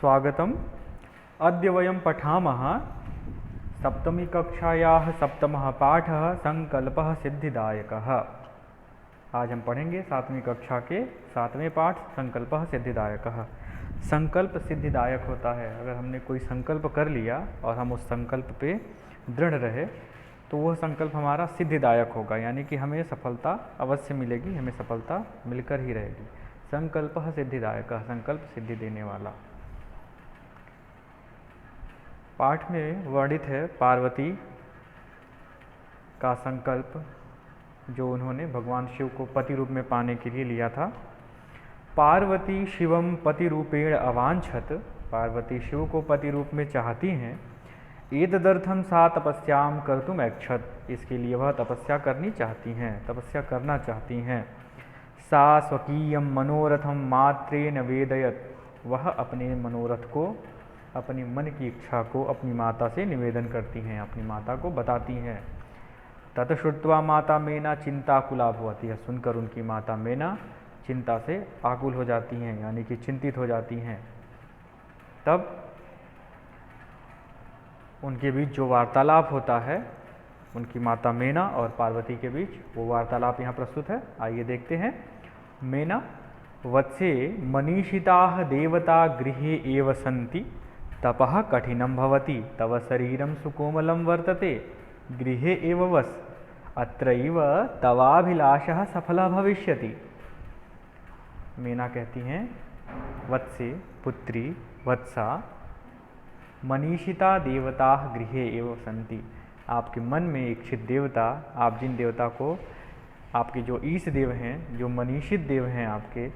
स्वागतम्। अद्य वयं पठामः सप्तमी कक्षायाः सप्तमः पाठः संकल्पः सिद्धिदायकः। आज हम पढ़ेंगे सातवीं कक्षा के सातवें पाठ संकल्पः सिद्धिदायकः। संकल्प सिद्धिदायक होता है। अगर हमने कोई संकल्प कर लिया और हम उस संकल्प पे दृढ़ रहे तो वह संकल्प हमारा सिद्धिदायक होगा, यानी कि हमें सफलता अवश्य मिलेगी, हमें सफलता मिलकर ही रहेगी। संकल्पः सिद्धिदायकः, संकल्प सिद्धि देने वाला। पाठ में वर्णित है पार्वती का संकल्प जो उन्होंने भगवान शिव को पति रूप में पाने के लिए लिया था। पार्वती शिवम पति रूपेण अवांछत, पार्वती शिव को पति रूप में चाहती हैं। एतदर्थम सा तपस्याम कर्तुम ऐच्छत, इसके लिए वह तपस्या करनी चाहती हैं, तपस्या करना चाहती हैं। सा स्वकीयम मनोरथम मात्रेन वेदयत, वह अपने मनोरथ को, अपनी मन की इच्छा को अपनी माता से निवेदन करती हैं, अपनी माता को बताती हैं। तत श्रुत्वा माता मेना चिंताकुला भवति, यह सुनकर उनकी माता मेना चिंता से आकुल हो जाती हैं, यानी कि चिंतित हो जाती हैं। तब उनके बीच जो वार्तालाप होता है, उनकी माता मेना और पार्वती के बीच, वो वार्तालाप यहाँ प्रस्तुत है। आइए देखते हैं। मेना वत्से मनीषिताः देवता गृहे एव सन्ति, तपः कठिनं भवति, तव शरीरं सुकोमलं वर्तते, गृहे एव वस, अत्रैव तवाभिलाषः सफलः भविष्यति। मीना कहती हैं, वत्से पुत्री, वत्सा, मनीषिता देवता गृहे एव सन्ति, आपके मन में इच्छित देवता, आप जिन देवता को, आपके जो ईश देव हैं, जो मनीषित देव हैं आपके,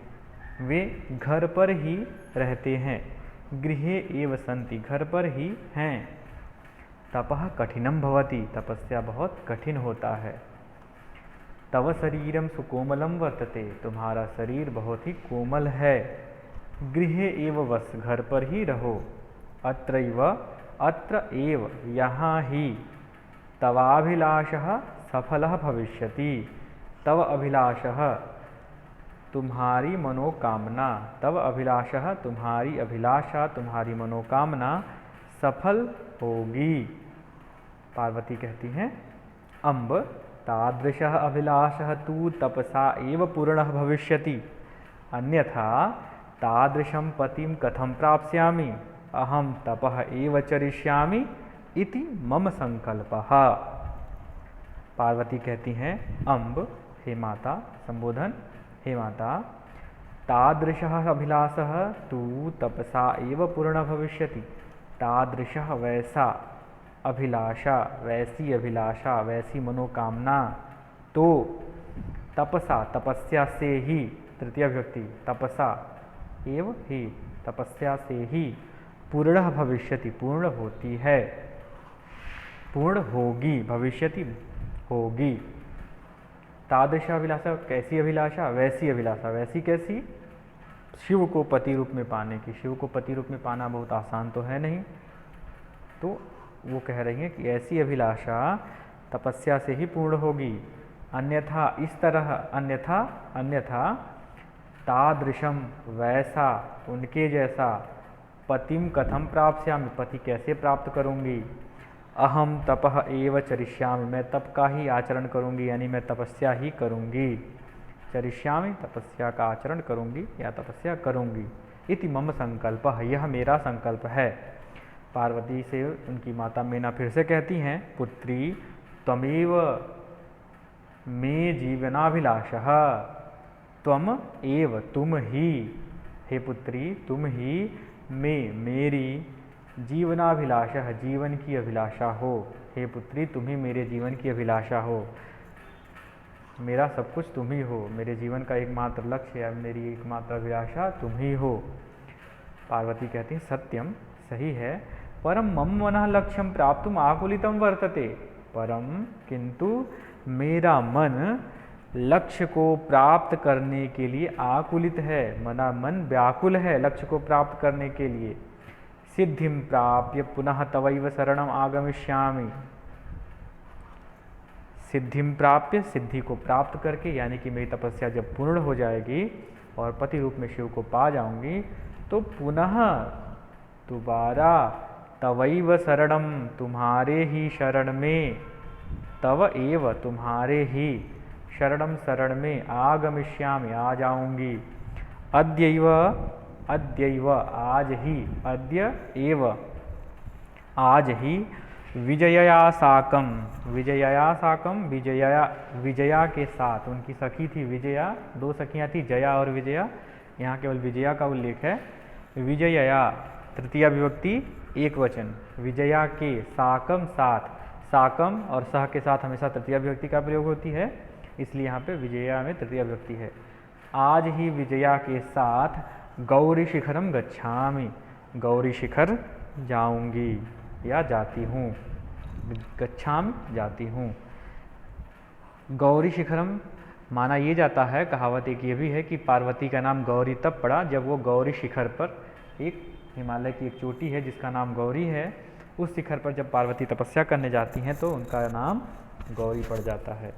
वे घर पर ही रहते हैं। गृहे एव सन्ति, घर पर ही हैं। तपः कठिनं भवति, तपस्या बहुत कठिन होता है। तव शरीरम सुकोमलम वर्तते, तुम्हारा शरीर बहुत ही कोमल है। गृहे एव वस, घर पर ही रहो। अत्रैव, अत्र एव, यहाँ ही। तवाभिलाषः सफलः भविष्यति, तव अभिलाषः, तुम्हारी मनोकामना, तव अभिलाषः, तुम्हारी अभिलाषा, तुम्हारी मनोकामना सफल होगी। पार्वती कहती हैं, अम्ब तादृशः अभिलाषः तु तपसा एव पूर्णः भविष्यति, अन्यथा तादृशं पतिं कथं प्राप्स्यामि, अहं तपः एव चरिष्यामि इति मम संकल्पः। पार्वती कहती हैं, अम्ब, हे माता, संबोधन, हे माता, तादृशः अभिलाषः तु तपसा एव पूर्णः भविष्यति, तादृशः वैसा अभिलाषा, वैसी अभिलाषा, वैसी मनोकामना तो तपसा, तपस्या से ही, तृतीय व्यक्ति, तपसा एव ही, तपस्या से ही पूर्णः भविष्यति, पूर्ण होती है, पूर्ण होगी, भविष्यति होगी। तादृश अभिलाषा, कैसी अभिलाषा, वैसी अभिलाषा, वैसी कैसी, शिव को पति रूप में पाने की। शिव को पति रूप में पाना बहुत आसान तो है नहीं, तो वो कह रही हैं कि ऐसी अभिलाषा तपस्या से ही पूर्ण होगी। अन्यथा इस तरह, अन्यथा तादृशम, वैसा, उनके जैसा, पतिम कथम प्राप्स्यामि, पति कैसे प्राप्त करूँगी। अहम तपः एव चरिष्यामि, मैं तप का ही आचरण करूँगी, यानी मैं तपस्या ही करूँगी। चरिष्यामि, तपस्या का आचरण करूँगी या तपस्या करूँगी। इति मम संकल्पः, यह मेरा संकल्प है। पार्वती से उनकी माता मेना फिर से कहती हैं, पुत्री त्वमेव मे जीवनाभिलाषः, त्वम एव, तुम ही, हे पुत्री तुम ही, मेरी जीवनाभिलाषा, जीवन की अभिलाषा हो। हे पुत्री तुम ही मेरे जीवन की अभिलाषा हो, मेरा सब कुछ तुम ही हो, मेरे जीवन का एकमात्र लक्ष्य है, मेरी एकमात्र अभिलाषा तुम ही हो। पार्वती कहती है, सत्यम, सही है, परम मम मनः लक्ष्यम प्राप्तुम आकुलितम वर्तते, परम किंतु मेरा मन लक्ष्य को प्राप्त करने के लिए आकुलित है, मना मन व्याकुल है लक्ष्य को प्राप्त करने के लिए। सिद्धिं प्राप्य पुनः तवैव शरणम आगमिष्यामि, सिद्धिं प्राप्य, सिद्धि को प्राप्त करके, यानी कि मेरी तपस्या जब पूर्ण हो जाएगी और पति रूप में शिव को पा जाऊंगी, तो पुनः दोबारा तवैव शरणम, तुम्हारे ही शरण में, तव एव तुम्हारे ही, शरणम शरण में, आगमिष्यामि आ जाऊंगी, अद्यैव अद्यैव आज ही, अद्य एव आज ही, विजयया साकम, विजयया साकम, विजया विजया के साथ, उनकी सखी थी विजया, दो सखियां थी जया और विजया, यहाँ केवल विजया का उल्लेख है। विजयया तृतीया विभक्ति एक वचन, विजया के, साकम साथ, साकम और सह के साथ हमेशा तृतीया विभक्ति का प्रयोग होती है, इसलिए यहाँ पे विजया में तृतीया विभक्ति है। आज ही विजया के साथ गौरी शिखरम गच्छामि, गौरी शिखर जाऊंगी या जाती हूँ, गच्छामि जाती हूँ। गौरी शिखरम माना ये जाता है, कहावत एक ये भी है कि पार्वती का नाम गौरी तब पड़ा जब वो गौरी शिखर पर, एक हिमालय की एक चोटी है जिसका नाम गौरी है, उस शिखर पर जब पार्वती तपस्या करने जाती हैं तो उनका नाम गौरी पड़ जाता है।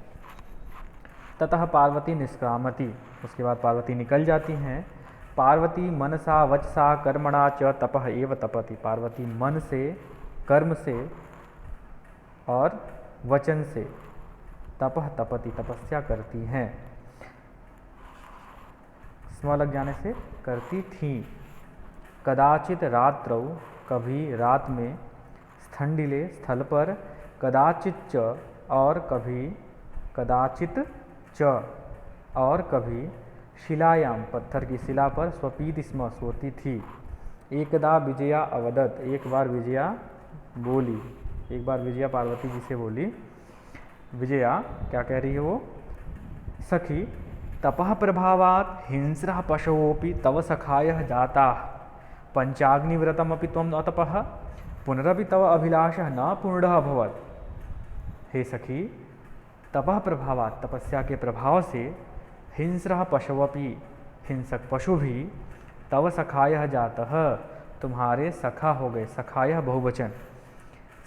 ततः पार्वती निष्क्रामति, उसके बाद पार्वती निकल जाती हैं। पार्वती मनसा वचसा कर्मणा च तपः एव तपति, पार्वती मन से, कर्म से और वचन से तपः तपति तपस्या करती हैं, स्म लग जाने से करती थी। कदाचित रात्रौ, कभी रात में, स्थंडिले स्थल पर, कदाचित च और कभी, कदाचित च और कभी, शिलायाम पत्थर की शिला पर, स्वपीत स्म सोती थी। एकदा विजया अवदत, एक बार विजया बोली, एक बार विजया पार्वती जी से बोली। विजया क्या कह रही है वो, सखी तपः प्रभावात् हिंस्रः पशवोऽपि तव सखायः जाताः, पंचाग्निव्रतमपि त्वं अतपः, पुनरपि तव अभिलाषः न पूर्णः अभवत्। हे सखी, तपः प्रभावात् तपस्या के प्रभाव से, हिंस्रः पशवपि हिंसक पशु भी, तव सखायः जातः तुम्हारे सखा हो गए, सखायः बहुवचन,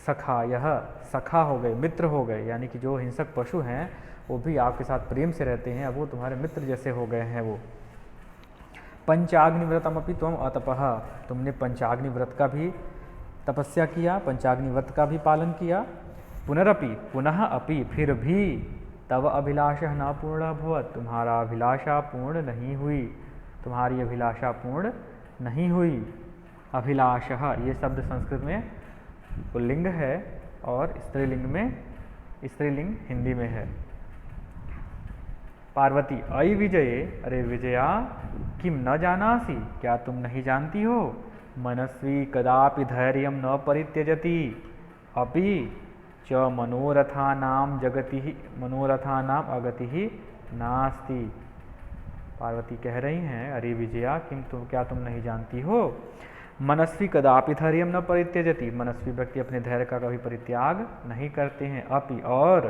सखायः सखा हो गए, मित्र हो गए, यानी कि जो हिंसक पशु हैं वो भी आपके साथ प्रेम से रहते हैं, अब वो तुम्हारे मित्र जैसे हो गए हैं वो। पंचाग्नि व्रतमपि त्वम अतपः, तुमने पंचाग्नि व्रत का भी तपस्या किया, पंचाग्नि व्रत का भी पालन किया। पुनरपि पुनः अपि फिर भी, तव अभिलाषः न पूर्ण भवत्, तुम्हारा अभिलाषा पूर्ण नहीं हुई, तुम्हारी अभिलाषा पूर्ण नहीं हुई। अभिलाषः ये शब्द संस्कृत में पुल्लिंग है और स्त्रीलिंग में, स्त्रीलिंग हिंदी में है। पार्वती अयि विजये, अरे विजया, किम न जानासि, क्या तुम नहीं जानती हो, मनस्वी कदापि धैर्यं न परित्यजति, अपि च मनोरथानां जगति, मनोरथानां अगति नास्ति। पार्वती कह रही हैं, अरे विजया, क्या तुम नहीं जानती हो, मनस्वी कदापि धैर्यं न परित्यजति, मनस्वी व्यक्ति अपने धैर्य का कभी परित्याग नहीं करते हैं। अपि और,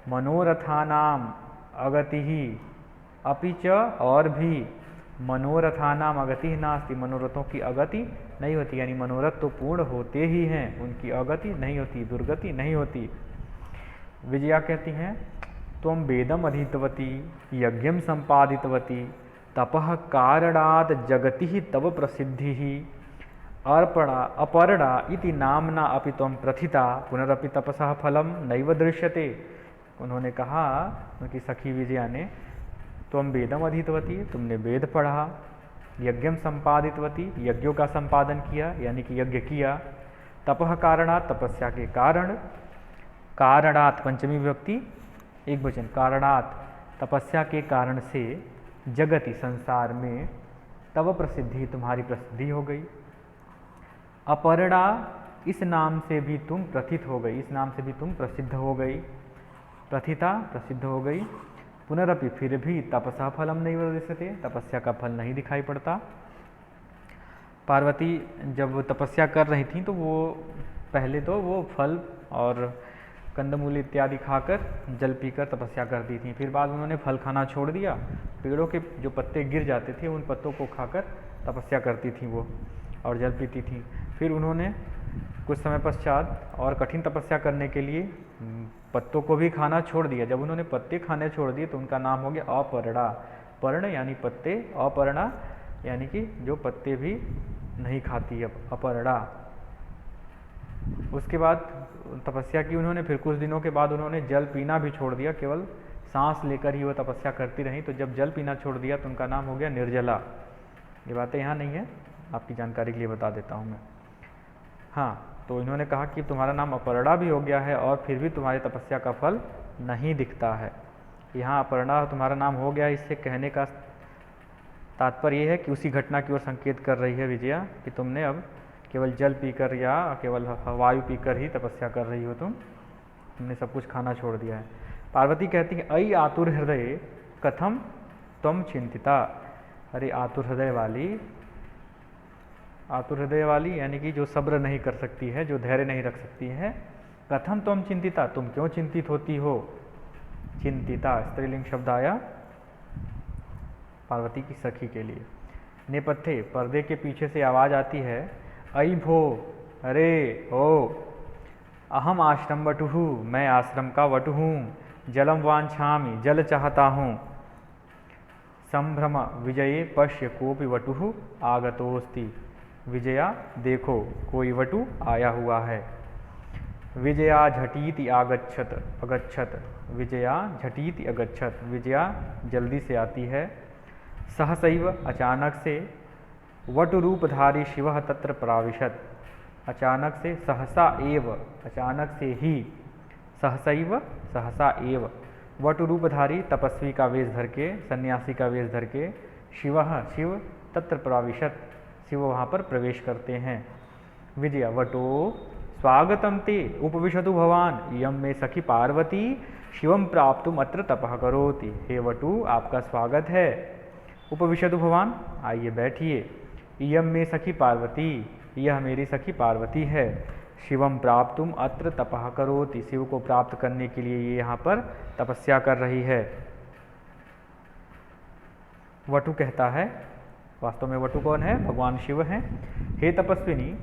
मनोरथानाम अगति ही, अपि च और भी, मनोरथानाम अगति नास्ति, मनोरथों की अगति नहीं होती, यानी मनोरथ तो पूर्ण होते ही हैं, उनकी अगति नहीं होती, दुर्गति नहीं होती। विजया कहती हैं, त्वं वेदम अधीतवती, यज्ञम संपादितवती, तपः कारणात् जगति ही तव प्रसिद्धि ही, अपर्णा इति नामना अपि त्वं प्रथिता, पुनरपि तपसः फलम नैव दृश्यते। उन्होंने कहा, उनकी सखी विजया ने, त्वं वेदम अधीतवती, तुमने वेद पढ़ा, यज्ञम संपादितवती, यज्ञों का संपादन किया, यानी कि यज्ञ किया, तपः कारणात्, तपस्या के कारण, कारणात् पंचमी विभक्ति एक वचन, कारणात् तपस्या के कारण से, जगति संसार में, तव प्रसिद्धि तुम्हारी प्रसिद्धि हो गई। अपर्णा इस नाम से भी तुम प्रथित हो गई, इस नाम से भी तुम प्रसिद्ध हो गई, प्रथिता प्रसिद्ध हो गई। पुनरपि फिर भी तपसा फलम नहीं दृश्यते, तपस्या का फल नहीं दिखाई पड़ता। पार्वती जब तपस्या कर रही थी तो वो पहले तो वो फल और कंदमूल इत्यादि खाकर जल पीकर तपस्या करती थी, फिर बाद उन्होंने फल खाना छोड़ दिया, पेड़ों के जो पत्ते गिर जाते थे उन पत्तों को खाकर तपस्या करती थी वो और जल पीती थी। फिर उन्होंने कुछ समय पश्चात और कठिन तपस्या करने के लिए पत्तों को भी खाना छोड़ दिया। जब उन्होंने पत्ते खाने छोड़ दिए तो उनका नाम हो गया अपर्णा। पर्ण यानी पत्ते, अपर्णा यानी कि जो पत्ते भी नहीं खाती अब, अपरड़ा। उसके बाद तपस्या की उन्होंने, फिर कुछ दिनों के बाद उन्होंने जल पीना भी छोड़ दिया, केवल सांस लेकर ही वो तपस्या करती रहीं। तो जब जल पीना छोड़ दिया तो उनका नाम हो गया निर्जला। ये बातें यहाँ नहीं है, आपकी जानकारी के लिए बता देता हूँ मैं। हाँ, तो इन्होंने कहा कि तुम्हारा नाम अपर्णा भी हो गया है और फिर भी तुम्हारी तपस्या का फल नहीं दिखता है। यहाँ अपर्णा तुम्हारा नाम हो गया, इससे कहने का तात्पर्य ये है कि उसी घटना की ओर संकेत कर रही है विजया कि तुमने अब केवल जल पीकर या केवल वायु पीकर ही तपस्या कर रही हो, तुमने सब कुछ खाना छोड़ दिया है। पार्वती कहती है अयि आतुर हृदय कथम त्वम चिंतिता। अरे आतुर हृदय वाली यानी कि जो सब्र नहीं कर सकती है, जो धैर्य नहीं रख सकती है। कथम त्वम चिंतिता, तुम क्यों चिंतित होती हो। चिंतिता स्त्रीलिंग शब्द आया पार्वती की सखी के लिए। नेपथ्य पर्दे के पीछे से आवाज आती है अयि भो, अरे ओ, अहम आश्रम वटुः, मैं आश्रम का वटु हूँ। जलम वांछामि, जल चाहता हूँ। संभ्रम विजये पश्य कोपि वटुः आगतोस्ति। विजया देखो, कोई वटु आया हुआ है। विजया झटीति अगच्छत। विजया झटीति अगच्छत, विजया जल्दी से आती है। सहसैव अचानक से वटुरूपधारी शिवः तत्र प्राविशत। अचानक से, सहसा एव, अचानक से ही, सहसैव सहसा एव, वटुरूपधारी तपस्वी का वेश धर के, सन्यासी का वेश धर के, शिवः शिव, तत्र प्राविशत, शिव वहाँ पर प्रवेश करते हैं। विजया वटो स्वागतम ते उपविशतु भवान, इयं मे सखी पार्वती शिवम प्राप्तुम अत्र तपः करोति। हे वटु, आपका स्वागत है। उपविशतु भवान, आइए बैठिए। इयं मे सखी पार्वती, यह मेरी सखी पार्वती है। शिवम प्राप्तुम अत्र तपः करोति, शिव को प्राप्त करने के लिए ये यहाँ पर तपस्या कर रही है। वटु कहता है, वास्तव में वटु कौन है, भगवान शिव हैं। हे तपस्विनी,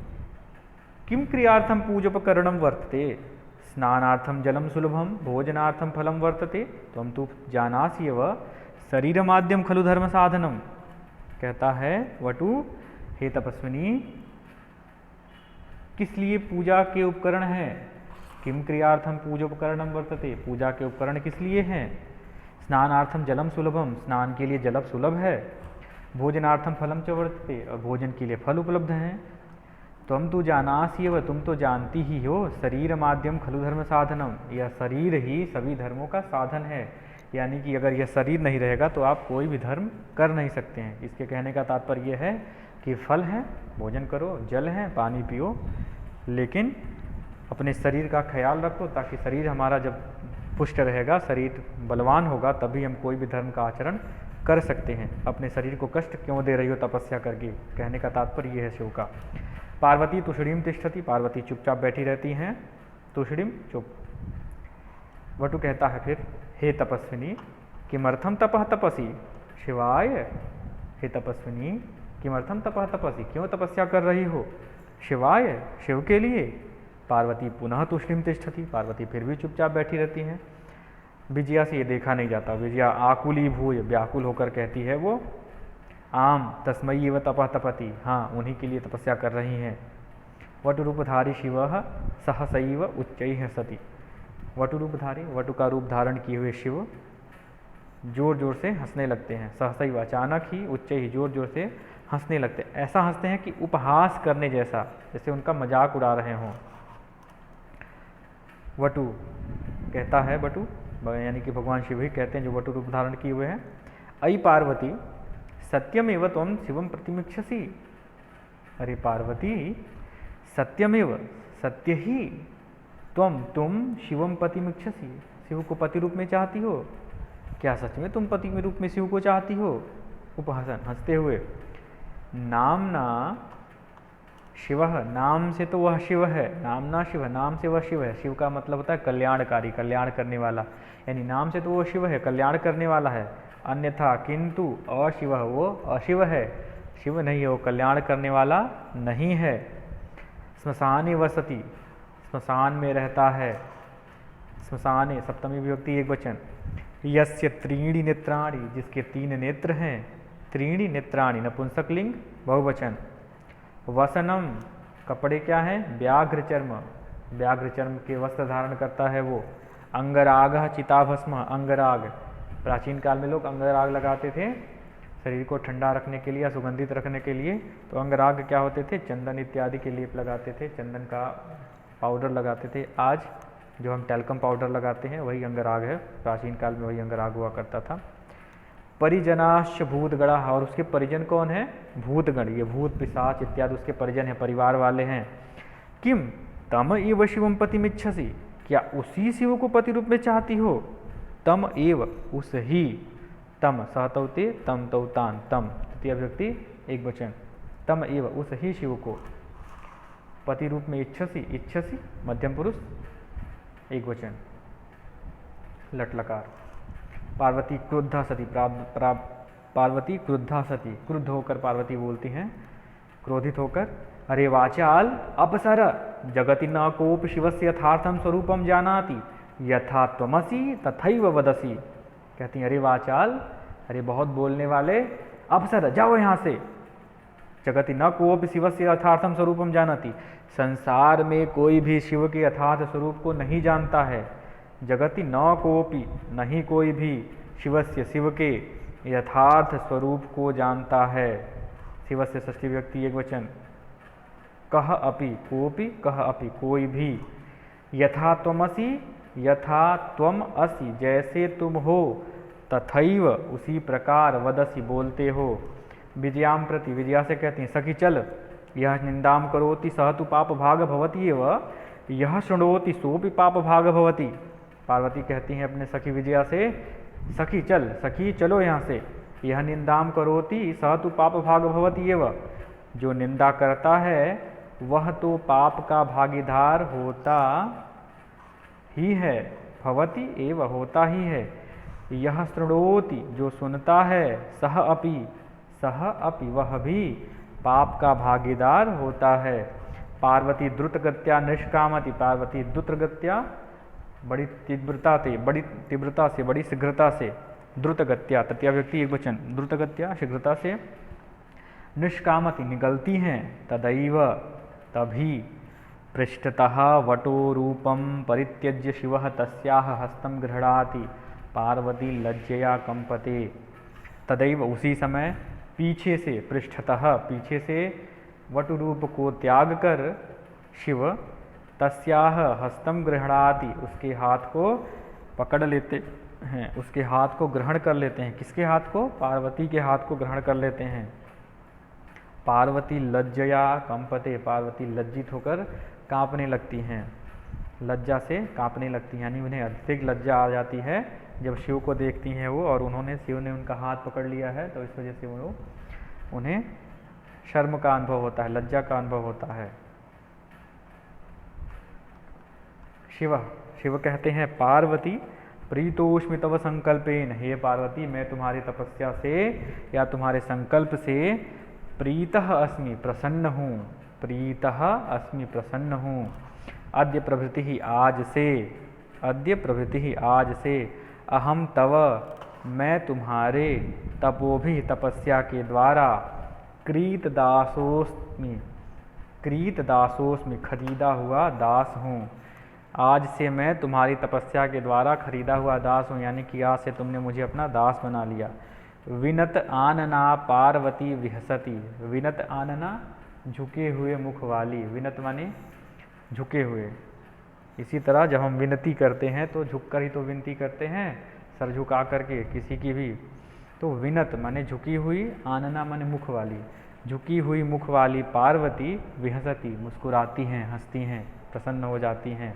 किम क्रियार्थम पूजोपकरणम वर्तते। स्नानार्थम जलम सुलभम, भोजनार्थम फलम वर्तते, त्वं तु जानासि एव शरीरमाद्यम खलु धर्म साधनम। कहता है वटु, हे तपस्विनी, किस लिए पूजा के उपकरण हैं। किम क्रियार्थम पूजोपकरणम वर्तते, पूजा के उपकरण किस लिए हैं। स्नानार्थम जलम सुलभम, स्नान के लिए जल सुलभ है। भोजनार्थम फलम च वर्तते, और भोजन के लिए फल उपलब्ध हैं। त्वं तु जानासि एव, तुम तो जानती ही हो, शरीर माध्यम खलु धर्म साधनम, यह शरीर ही सभी धर्मों का साधन है। यानी कि अगर यह शरीर नहीं रहेगा तो आप कोई भी धर्म कर नहीं सकते हैं। इसके कहने का तात्पर्य यह है कि फल है, भोजन करो, जल है, पानी पियो, लेकिन अपने शरीर का ख्याल रखो, ताकि शरीर हमारा जब पुष्ट रहेगा, शरीर बलवान होगा, तभी हम कोई भी धर्म का आचरण कर सकते हैं। अपने शरीर को कष्ट क्यों दे रही हो तपस्या करके, कहने का तात्पर्य यह है शिव का। पार्वती तुषड़ीम तिष्ठति, पार्वती चुपचाप बैठी रहती हैं। तुषड़ीम चुप। वटु कहता है फिर, हे तपस्विनी किमर्थम तपः तपसी शिवाय। हे तपस्विनी किमर्थम तपः तपसी, क्यों तपस्या कर रही हो। शिवाय, शिव के लिए। पार्वती पुनः तुष्णिम तिष्ठति, पार्वती फिर भी चुपचाप बैठी रहती हैं। विजया से ये देखा नहीं जाता। विजया आकुली भूय, व्याकुल होकर कहती है वो, आम तस्मयी एव तपः तपति, हाँ उन्हीं के लिए तपस्या कर रही हैं। वटुरूपधारी शिवः सहसैव उच्चैः सति। वटुरूपधारी, वटु का रूप धारण किए हुए शिव जोर जोर से हंसने लगते हैं। सहसैव, अचानक ही, उच्चैः, जोर जोर से हंसने लगते हैं। ऐसा हंसते हैं कि उपहास करने जैसा, जैसे उनका मजाक उड़ा रहे हों। वटु कहता है, वटु यानी कि भगवान शिव ही कहते हैं जो वटु रूप धारण किए हुए हैं। अयि पार्वती सत्यमेव त्वं शिवम प्रतिमिक्षसि। अरे पार्वती, सत्यमेव, सत्य ही, तुम शिवम प्रतिमिक्षसि, शिव को पति रूप में चाहती हो। क्या सच में तुम पति में रूप में शिव को चाहती हो। उपहासन, हंसते हुए। नामना शिवः, नाम से तो वह शिव है। नामना शिव, नाम से वह शिव है। शिव का मतलब होता है कल्याणकारी, कल्याण करने वाला, यानी नाम से तो वो शिव है, कल्याण करने वाला है। अन्यथा किंतु अशिवः, वो अशिव है, शिव नहीं है, वो कल्याण करने वाला नहीं है। श्मशाने वसति, श्मशान में रहता है। श्मशाने सप्तमी विभक्ति एक वचन। यस्य त्रीणि नेत्राणि, जिसके 3 नेत्र हैं। त्रीणि नेत्राणि नपुंसकलिंग बहुवचन। वसनम, कपड़े क्या हैं? व्याघ्र चर्म, व्याघ्र चर्म के वस्त्र धारण करता है वो। अंगराग चिताभस्म, अंगराग, प्राचीन काल में लोग अंगराग लगाते थे शरीर को ठंडा रखने के लिए या सुगंधित रखने के लिए। तो अंगराग क्या होते थे? चंदन इत्यादि के लेप लगाते थे, चंदन का पाउडर लगाते थे। आज जो हम टैल्कम पाउडर लगाते हैं वही अंगराग है, प्राचीन काल में वही अंगराग हुआ करता था। परिजनाश्च भूतगणा, और उसके परिजन कौन है? भूतगण, ये भूत पिशाच इत्यादि उसके परिजन हैं, परिवार वाले हैं। किम तम एव शिवम पतिमिच्छसि, क्या उसी शिव को पति रूप में चाहती हो? तम एव, उस ही, तम सहतौते तम तौतान, तम तृतीय व्यक्ति एक वचन, तम एव, उस ही शिव को पति रूप में इच्छसि, इच्छसि मध्यम पुरुष एक वचन लट लकार। पार्वती क्रुद्धा सती, पार्वती क्रुद्धा सती, क्रुद्ध होकर पार्वती बोलती हैं, क्रोधित होकर, अरे वाचाल अपसर जगति न कोप शिवस्य यथार्थम स्वरूपम जानाति यथा त्वमसि तथैव वदसि। कहती हैं अरे वाचाल, अरे बहुत बोलने वाले, अपसर जाओ यहाँ से, जगति न कोप शिवस्य यथार्थम स्वरूपम जानाति, संसार में कोई भी शिव के यथार्थ स्वरूप को नहीं जानता है। जगति न कोपी, नहीं कोई भी, शिवस्य, शिव के यथार्थ स्वरूप को जानता है। शिवस्य षष्ठी व्यक्ति एक वचन, कह अपि, कोपि, कह अपि, कोई भी, यथा त्वमसि, यथा त्वम असि, जैसे तुम हो, तथैव, उसी प्रकार, वदसि, बोलते हो। विजयाम प्रति, विजया से कहती हैं सखी चल, यह निंदाम करोति सह तु पाप भाग भवति एव यह शृणोति सोपि पाप भाग भवति। पार्वती कहती हैं अपने सखी विजया से, सखी चल, सखी चलो यहाँ से, यह निंदाम करोति सह तु पाप भाग भवति एव, जो निंदा करता है वह तो पाप का भागीदार होता ही है, भवति एव, होता ही है। यह शृणोति, जो सुनता है, सह अपि, सह अपि, वह भी पाप का भागीदार होता है। पार्वती द्रुतगत्या निष्कामति, पार्वती द्रुतगत्या, बड़ी तीव्रता से, बड़ी तीव्रता से, बड़ी शीघ्रता से, द्रुतगत्या तृतीय व्यक्ति एक वचन, द्रुतगत्या शीघ्रता से, निष्कामति निगलती हैं, तदैव तभी, पृष्ठतः वटो रूपम परित्यज्य शिवः तस्याः हस्तं गृह्णाति पार्वती लज्जया कंपते। तदैव, उसी समय, पीछे से, पृष्ठतः, पीछे से, वटु रूप को त्याग कर शिव तस्याह हस्तं गृह्णाति, उसके हाथ को पकड़ लेते हैं, उसके हाथ को ग्रहण कर लेते हैं। किसके हाथ को? पार्वती के हाथ को ग्रहण कर लेते हैं। पार्वती लज्जया कंपते, पार्वती लज्जित होकर कांपने लगती हैं, लज्जा से कांपने लगती हैं, यानी उन्हें अधिक लज्जा आ जाती है जब शिव को देखती हैं वो, और उन्होंने, शिव ने उनका हाथ पकड़ लिया है, तो इस वजह से वो उन्हें शर्म का अनुभव होता है, लज्जा का अनुभव होता है। शिव कहते हैं पार्वती प्रीतोष्मि तव संकल्पेन, हे पार्वती मैं तुम्हारी तपस्या से या तुम्हारे संकल्प से प्रीतः अस्मि, प्रसन्न हूँ, प्रीतः अस्मि, प्रसन्न हूँ। अद्य प्रभृति ही, आज से, अद्य प्रभृति ही, आज से, अहम तव, मैं तुम्हारे, तपोभि, तपस्या के द्वारा, क्रीत दासोस्मि, क्रीत दासोस्मि, खरीदा हुआ दास हूँ। आज से मैं तुम्हारी तपस्या के द्वारा खरीदा हुआ दास हूँ, यानी कि आज से तुमने मुझे अपना दास बना लिया। विनत आनना पार्वती विहसती, विनत आनना झुके हुए मुख वाली, विनत माने झुके हुए। इसी तरह जब हम विनती करते हैं तो झुककर ही तो विनती करते हैं, सर झुका करके किसी की भी। तो विनत माने झुकी हुई, आनना माने मुख वाली, झुकी हुई मुख वाली पार्वती विहसती, मुस्कुराती हैं, हंसती हैं, प्रसन्न हो जाती हैं।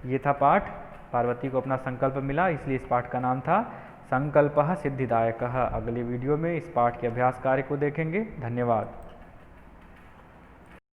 ये था पाठ। पार्वती को अपना संकल्प मिला, इसलिए इस पाठ का नाम था संकल्पः सिद्धिदायकः। अगले वीडियो में इस पाठ के अभ्यास कार्य को देखेंगे। धन्यवाद।